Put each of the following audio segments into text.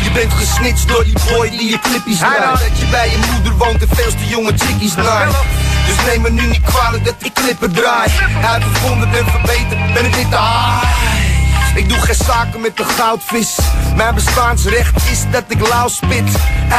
Je bent gesnitcht door die boy die je clippies draait. Dat je bij je moeder woont en veel te jonge chickies naait. Dus neem me nu niet kwalijk dat ik clipper draai. Uitgevonden en verbeterd, ben ik niet te high. Ik doe geen zaken met de goudvis. Mijn bestaansrecht is dat ik lauw spit.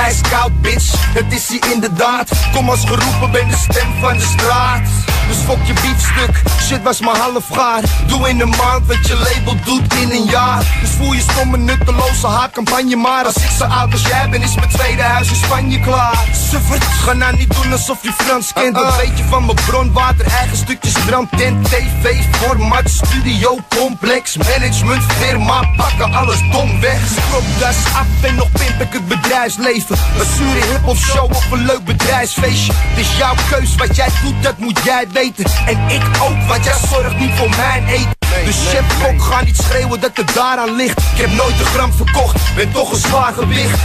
Ijskoud bitch, het is hier inderdaad. Kom als geroepen, ben de stem van de straat. Dus fok je biefstuk, shit was maar half gaar. Doe in een maand wat je label doet in een jaar. Dus voel je stomme nutteloze haatcampagne. Maar als ik zo oud als jij ben is mijn tweede huis in Spanje klaar. Suffert, ga nou niet doen alsof je Frans kent. Wat weet je van mijn bronwater, eigen stukjes brandtent. TV, format, studio, complex, management, firma, pakken alles dom weg. Stropdas af en nog pimp ik het bedrijfsleven. Een zure hip-hop show of een leuk bedrijfsfeestje. Het is jouw keus, wat jij doet dat moet jij weten. En ik ook, want jij zorgt niet voor mijn eten. Dus chef kok, ga niet schreeuwen dat het daaraan ligt. Ik heb nooit een gram verkocht, ben toch een zwaar gewicht.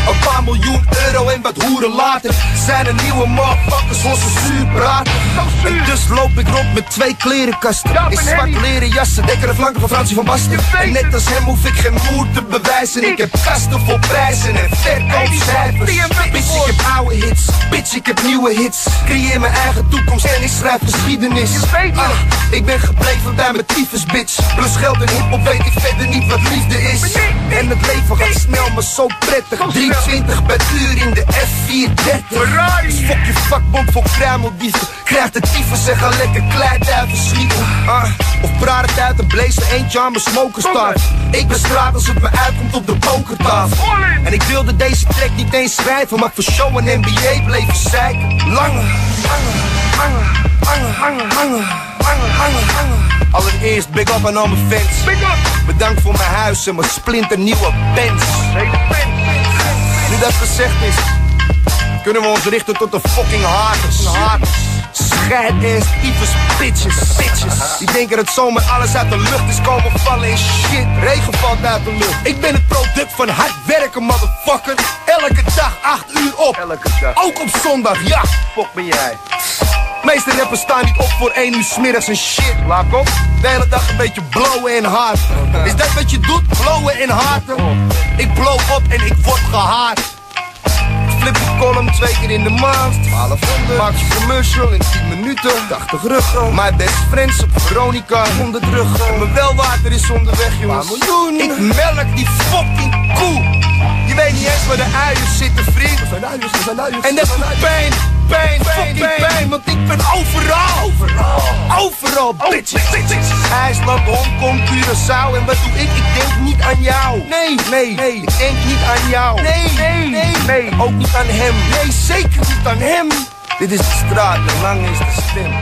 Een paar miljoen euro en wat hoeren later zijn er nieuwe motherfuckers voor ze zuur praten. En dus loop ik rond met 2 klerenkasten. In zwart leren jassen, dekkere flanken van Fransie van Basten. En net als hem hoef ik geen moer te bewijzen. Ik heb kasten vol prijzen en verkoopcijfers. Bitch, ik heb oude hits, bitch, ik heb nieuwe hits. Creëer mijn eigen toekomst en ik schrijf geschiedenis. Ik ben gebleven bij mijn tyfus bitch. Plus geld en hiphop weet ik verder niet wat liefde is. En het leven gaat snel maar zo prettig. 320 per uur in de F430. Dus fok je vakbond voor kruimeldieven. Krijg de tyfus en ga lekker kleiduiven schieten. Of praat het uit en blaze er eentje aan mijn smokerstaart. Ik ben straat als het me uitkomt op de pokertafel. En ik wilde deze track niet eens schrijven, maar voor show en NBA bleven zeiken. Hangen. Allereerst big up aan al mijn fans. Bedankt voor mijn huis en mijn splinternieuwe Benz. Nu dat gezegd is, kunnen we ons richten tot de fucking haters. Scheid-ass, tyfus, bitches. Die denken dat zomaar alles uit de lucht is komen vallen en shit. Regen valt uit de lucht. Ik ben het product van hard werken, motherfucker. Elke dag 8 uur op. Elke dag. Ook op zondag, ja. Fuck ben jij. Meeste rappers staan niet op voor 1 uur 's middags en shit. Laat op. De hele dag een beetje blowen en haat. Is dat wat je doet? Blowen en haten? Ik blow op en ik word gehaat. Flip de column 2 keer in de maand. 1200. Maak je commercial in 10 minuten. 80 ruggen. My best friends op Veronica. 100 ruggen. En mijn welwater is onderweg, jongens. Ik melk die fucking koe. Je weet niet eens waar de uiers zitten, vriend. We zijn uiers. En dat doet pijn. Pijn, want ik ben overal, bitch. IJsland, Hongkong, Curaçao. En wat doe ik? Ik denk niet aan jou. Nee, ik denk niet aan jou. Nee, ook niet aan hem. Nee, zeker niet aan hem. Dit is de straat en lang is de stem.